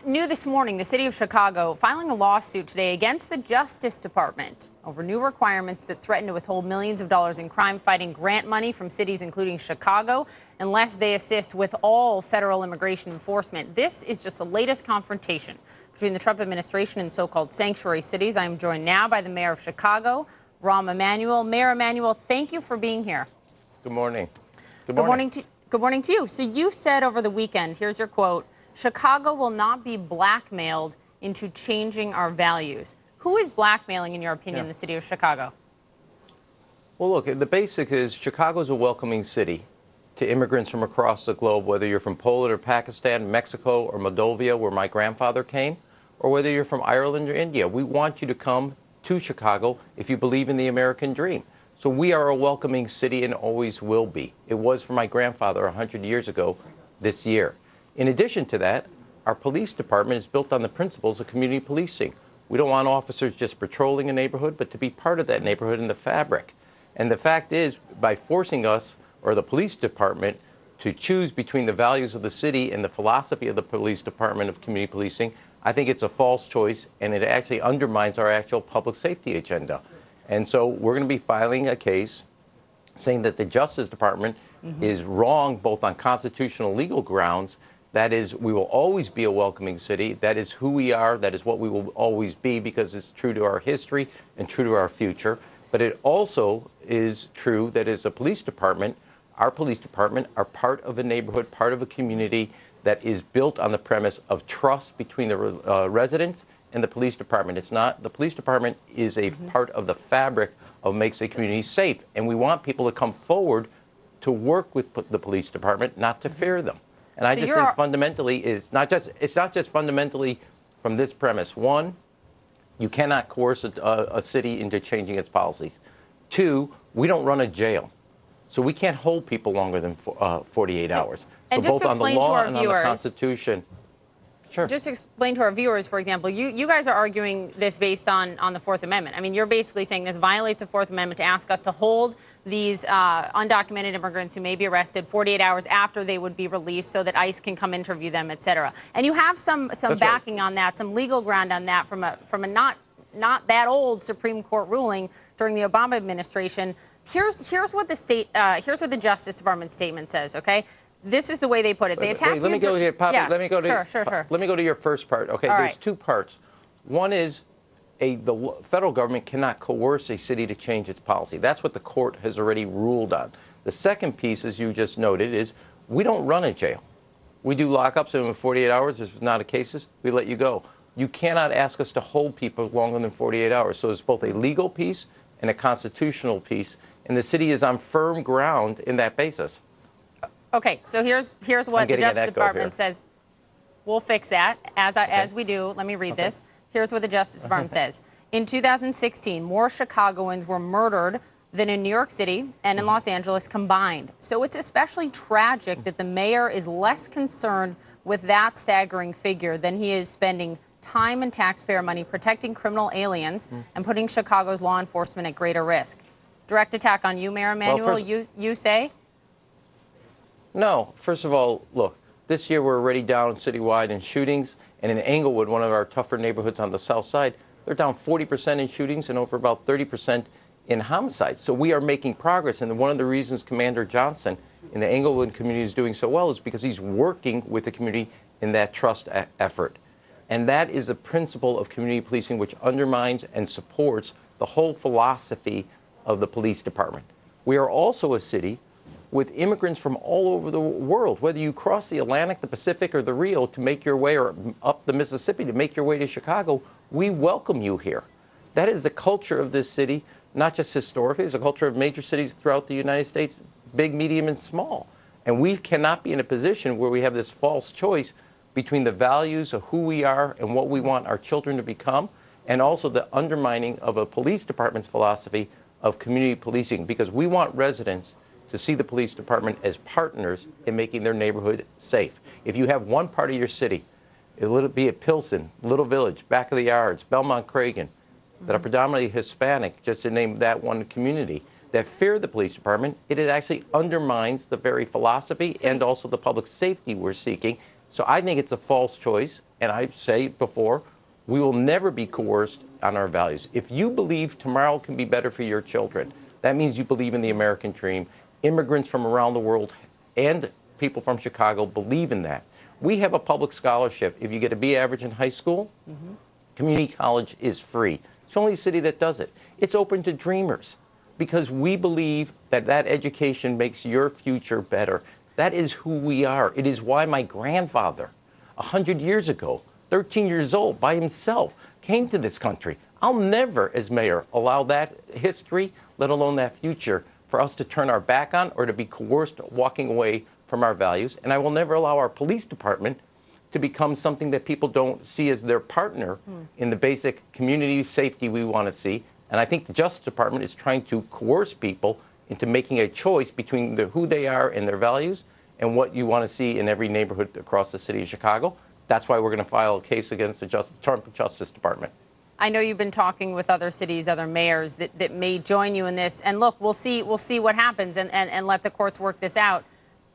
New this morning, the city of Chicago filing a lawsuit today against the Justice Department over new requirements that threaten to withhold millions of dollars in crime-fighting grant money from cities including Chicago unless they assist with all federal immigration enforcement. This is just the latest confrontation between the Trump administration and so-called sanctuary cities. I am joined now by the mayor of Chicago, Rahm Emanuel. Mayor Emanuel, thank you for being here. Good morning. Good morning to you. So you said over the weekend, here's your quote, Chicago will not be blackmailed into changing our values. Who is blackmailing, in your opinion, the city of Chicago? Well, look, the basic is Chicago is a welcoming city to immigrants from across the globe, whether you're from Poland or Pakistan, Mexico or Moldova, where my grandfather came, or whether you're from Ireland or India. We want you to come to Chicago if you believe in the American dream. So we are a welcoming city and always will be. It was for my grandfather 100 years ago this year. In addition to that, our police department is built on the principles of community policing. We don't want officers just patrolling a neighborhood, but to be part of that neighborhood in the fabric. And the fact is, by forcing us, or the police department, to choose between the values of the city and the philosophy of the police department of community policing, I think it's a false choice, and it actually undermines our actual public safety agenda. And so we're going to be filing a case saying that the Justice Department is wrong both on constitutional and legal grounds. That is, we will always be a welcoming city. That is who we are. That is what we will always be because it's true to our history and true to our future. But it also is true that as a police department, our police department are part of a neighborhood, part of a community that is built on the premise of trust between the residents and the police department. It's not, the police department is a part of the fabric of makes a community safe. And we want people to come forward to work with the police department, not to fear them. And I just think fundamentally, it's not just fundamentally from this premise. One, you cannot coerce a city into changing its policies. Two, we don't run a jail. So we can't hold people longer than 48 hours. And so just both on the law and on the viewers, Constitution. Sure. Just to explain to our viewers, for example, you guys are arguing this based on the Fourth Amendment. I mean, you're basically saying this violates the Fourth Amendment to ask us to hold these undocumented immigrants who may be arrested 48 hours after they would be released so that ICE can come interview them, et cetera. And you have some backing on that, some legal ground on that from a not that old Supreme Court ruling during the Obama administration. Here's what the Justice Department statement says, okay? This is the way they put it. They attack you. Let me go here, Poppy. Yeah, let me go to your first part. Okay, there's two parts. One is the federal government cannot coerce a city to change its policy. That's what the court has already ruled on. The second piece, as you just noted, is we don't run a jail. We do lockups, and in 48 hours, if it's not a cases, we let you go. You cannot ask us to hold people longer than 48 hours. So it's both a legal piece and a constitutional piece, and the city is on firm ground in that basis. Okay, so here's what the Justice Department says. We'll fix that as we do. Let me read this. Here's what the Justice Department says. In 2016, more Chicagoans were murdered than in New York City and in Los Angeles combined. So it's especially tragic that the mayor is less concerned with that staggering figure than he is spending time and taxpayer money protecting criminal aliens and putting Chicago's law enforcement at greater risk. Direct attack on you, Mayor Emanuel, you say? No. First of all, look, this year we're already down citywide in shootings. And in Englewood, one of our tougher neighborhoods on the south side, they're down 40% in shootings and over about 30% in homicides. So we are making progress. And one of the reasons Commander Johnson in the Englewood community is doing so well is because he's working with the community in that trust effort. And that is the principle of community policing, which undermines and supports the whole philosophy of the police department. We are also a city with immigrants from all over the world. Whether you cross the Atlantic, the Pacific, or the Rio to make your way, or up the Mississippi to make your way to Chicago, we welcome you here. That is the culture of this city, not just historically, it's the culture of major cities throughout the United States, big, medium, and small. And we cannot be in a position where we have this false choice between the values of who we are and what we want our children to become, and also the undermining of a police department's philosophy of community policing, because we want residents to see the police department as partners in making their neighborhood safe. If you have one part of your city, it'll be at Pilsen, Little Village, Back of the Yards, Belmont Cragen, that are predominantly Hispanic, just to name that one community, that fear the police department, it actually undermines the very philosophy and also the public safety we're seeking. So I think it's a false choice, and I say it before, we will never be coerced on our values. If you believe tomorrow can be better for your children, that means you believe in the American dream. Immigrants from around the world and people from Chicago believe in that. We have a public scholarship. If you get a B average in high school, community college is free. It's the only city that does it. It's open to dreamers because we believe that that education makes your future better. That is who we are. It is why my grandfather, 100 years ago, 13 years old, by himself, came to this country. I'll never, as mayor, allow that history, let alone that future, for us to turn our back on or to be coerced walking away from our values. And I will never allow our police department to become something that people don't see as their partner in the basic community safety we want to see. And I think the Justice Department is trying to coerce people into making a choice between who they are and their values and what you want to see in every neighborhood across the city of Chicago. That's why we're going to file a case against the Trump Justice Department. I know you've been talking with other cities, other mayors that may join you in this. And look, we'll see what happens and let the courts work this out.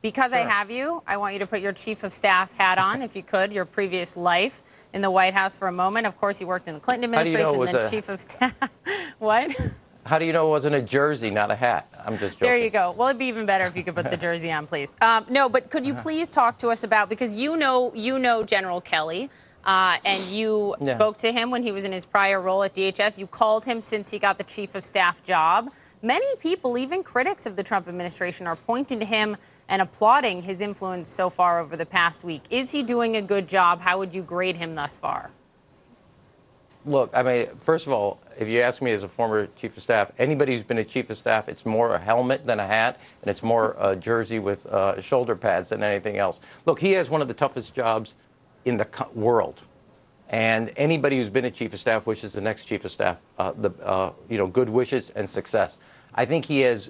Because sure. I have you, I want you to put your chief of staff hat on, if you could, your previous life in the White House for a moment. Of course, you worked in the Clinton administration, then chief of staff. What? How do you know it wasn't a jersey, not a hat? I'm just joking. There you go. Well, it'd be even better if you could put the jersey on, please. No, but could you please talk to us about, because you know General Kelly, and you spoke to him when he was in his prior role at DHS. You called him since he got the chief of staff job. Many people, even critics of the Trump administration, are pointing to him and applauding his influence so far over the past week. Is he doing a good job? How would you grade him thus far? Look, I mean, first of all, if you ask me as a former chief of staff, anybody who's been a chief of staff, it's more a helmet than a hat, and it's more a jersey with shoulder pads than anything else. Look, he has one of the toughest jobs in the world. And anybody who's been a chief of staff wishes the next chief of staff good wishes and success. I think he's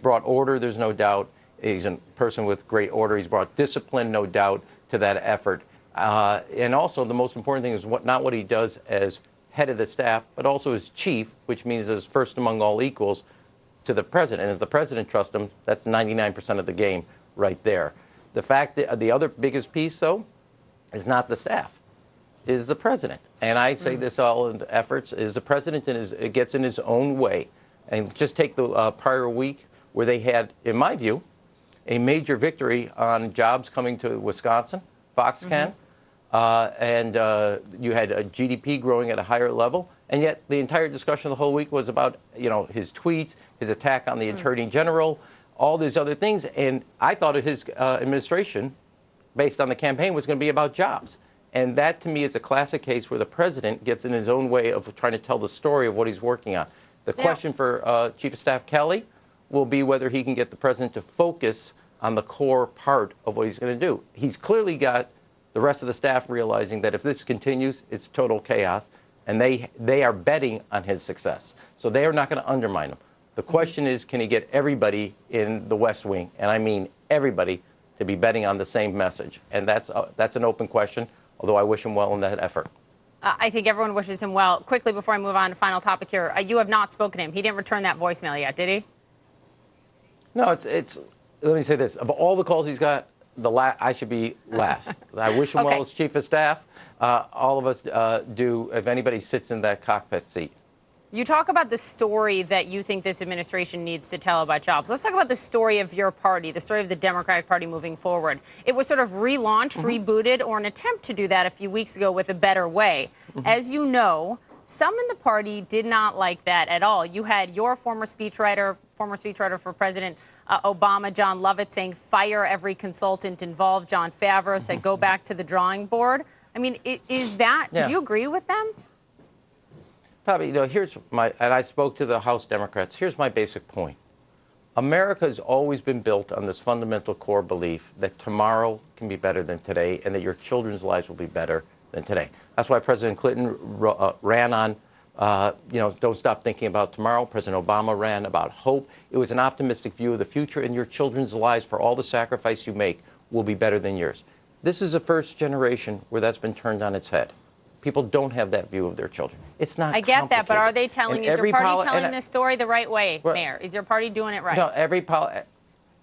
brought order, there's no doubt. He's a person with great order. He's brought discipline, no doubt, to that effort. And also, the most important thing is not what he does as head of the staff, but also as chief, which means as first among all equals to the president. And if the president trusts him, that's 99% of the game right there. The fact that the other biggest piece, though, is not the staff, is the president. And I say this all in efforts, is the president gets in his own way. And just take the prior week where they had, in my view, a major victory on jobs coming to Wisconsin, Foxconn, and you had a GDP growing at a higher level, and yet the entire discussion the whole week was about his tweets, his attack on the Attorney General, all these other things, and I thought of his administration, based on the campaign, was going to be about jobs. And that, to me, is a classic case where the president gets in his own way of trying to tell the story of what he's working on. The question for Chief of Staff Kelly will be whether he can get the president to focus on the core part of what he's going to do. He's clearly got the rest of the staff realizing that if this continues, it's total chaos, and they are betting on his success. So they are not going to undermine him. The question is, can he get everybody in the West Wing, and I mean everybody, to be betting on the same message? And that's an open question, although I wish him well in that effort. I think everyone wishes him well. Quickly, before I move on to final topic here, you have not spoken to him. He didn't return that voicemail yet, did he? No, it's. Let me say this: of all the calls he's got, I should be last. I wish him well as chief of staff. All of us do. If anybody sits in that cockpit seat. You talk about the story that you think this administration needs to tell about jobs. Let's talk about the story of your party, the story of the Democratic Party moving forward. It was sort of relaunched, rebooted, or an attempt to do that a few weeks ago with a better way. As you know, some in the party did not like that at all. You had your former speechwriter for President Obama, John Lovett, saying fire every consultant involved. John Favreau said go back to the drawing board. I mean, is that, do you agree with them? Probably, here's and I spoke to the House Democrats. Here's my basic point. America has always been built on this fundamental core belief that tomorrow can be better than today and that your children's lives will be better than today. That's why President Clinton ran on, don't stop thinking about tomorrow. President Obama ran about hope. It was an optimistic view of the future, and your children's lives, for all the sacrifice you make, will be better than yours. This is the first generation where that's been turned on its head. People don't have that view of their children. It's not complicated. I get that, but are they telling, is your party telling this story the right way, Mayor? Is your party doing it right? No,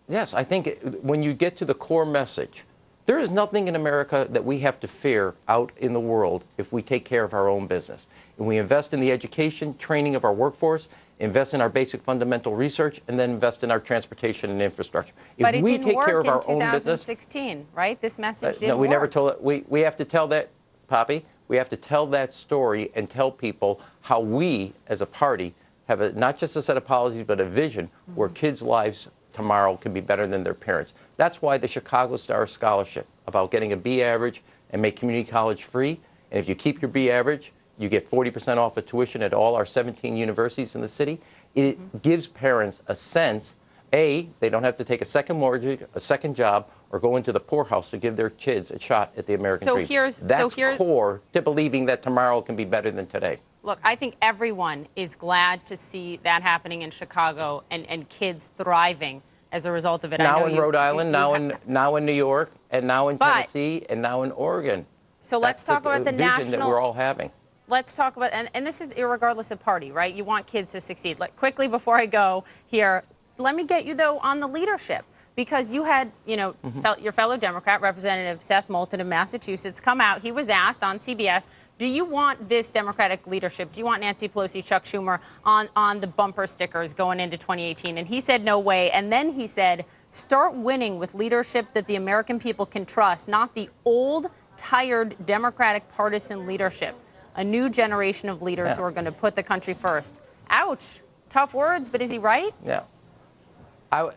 yes, I think when you get to the core message, There is nothing in America that we have to fear out in the world if we take care of our own business. And we invest in the education, training of our workforce, invest in our basic fundamental research, and then invest in our transportation and infrastructure. But if it we didn't take work care of in our own business, 2016, right? This message didn't no, we work. never told it. We have to tell that, Poppy. We have to tell that story and tell people how we, as a party, have not just a set of policies, but a vision where kids' lives tomorrow can be better than their parents. That's why the Chicago Star Scholarship, about getting a B average and make community college free. And if you keep your B average, you get 40% off of tuition at all our 17 universities in the city. It gives parents a sense, A, they don't have to take a second mortgage, a second job, or go into the poorhouse to give their kids a shot at the American dream. That's core to believing that tomorrow can be better than today. Look, I think everyone is glad to see that happening in Chicago and kids thriving as a result of it. Now in Rhode Island, now in New York, and now in Tennessee, and now in Oregon. So let's talk about the vision that we're all having. Let's talk about, and this is irregardless of party, right? You want kids to succeed. Quickly, before I go here, let me get you, though, on the leadership. Because you had, your fellow Democrat, Representative Seth Moulton of Massachusetts, come out. He was asked on CBS, do you want this Democratic leadership? Do you want Nancy Pelosi, Chuck Schumer on the bumper stickers going into 2018? And he said, no way. And then he said, start winning with leadership that the American people can trust, not the old, tired Democratic partisan leadership. A new generation of leaders who are going to put the country first. Ouch. Tough words, but is he right? Yeah.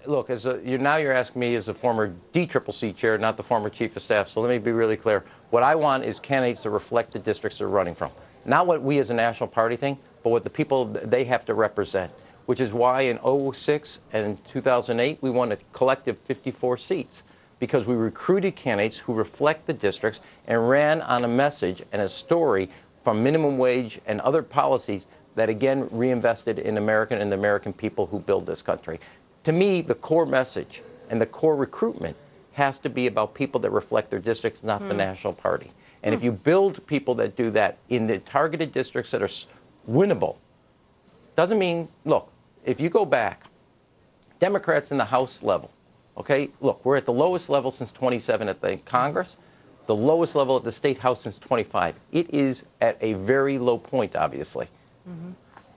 Look, now you're asking me as a former DCCC chair, not the former chief of staff, so let me be really clear. What I want is candidates to reflect the districts they're running from. Not what we as a national party think, but what the people they have to represent, which is why in 2006 and 2008, we won a collective 54 seats, because we recruited candidates who reflect the districts and ran on a message and a story from minimum wage and other policies that, again, reinvested in American and the American people who build this country. To me, the core message and the core recruitment has to be about people that reflect their districts, not the national party. And if you build people that do that in the targeted districts that are winnable, doesn't mean, look, if you go back, Democrats in the House level, okay, look, we're at the lowest level since 27 at the Congress, the lowest level at the State House since 25. It is at a very low point, obviously.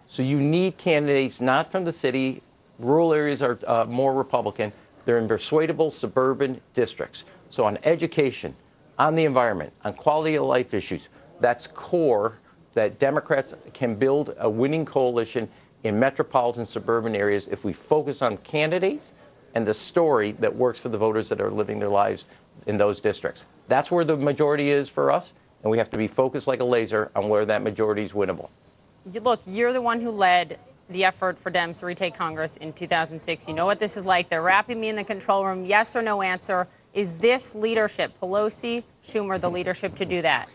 So you need candidates not from the city. Rural areas are more Republican. They're in persuadable suburban districts. So on education, on the environment, on quality of life issues, that's core that Democrats can build a winning coalition in metropolitan suburban areas if we focus on candidates and the story that works for the voters that are living their lives in those districts. That's where the majority is for us, and we have to be focused like a laser on where that majority is winnable. Look, you're the one who led the effort for Dems to retake Congress in 2006. You know what this is like. They're wrapping me in the control room. Yes or no answer. Is this leadership, Pelosi, Schumer, the leadership to do that?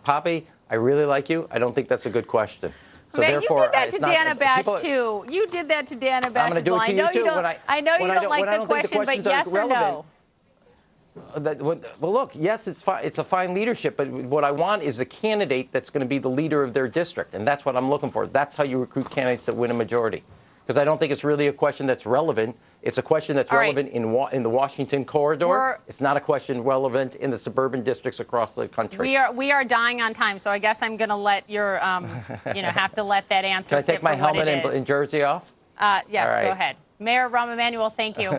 Poppy, I really like you. I don't think that's a good question. So Man, therefore, you did that to Dana Bash, too. You did that to Dana Bash. I'm going to do it to you, too. I know you don't like the question, but yes or no? Well, look, yes, it's fine. It's a fine leadership, but what I want is a candidate that's going to be the leader of their district, and that's what I'm looking for. That's how you recruit candidates that win a majority. Because I don't think it's really a question that's relevant. It's a question that's relevant in the Washington corridor. It's not a question relevant in the suburban districts across the country. We are dying on time, so I guess I'm going to let your, have to let that answer Can I take my helmet and jersey off? Yes, go ahead. Mayor Rahm Emanuel, thank you.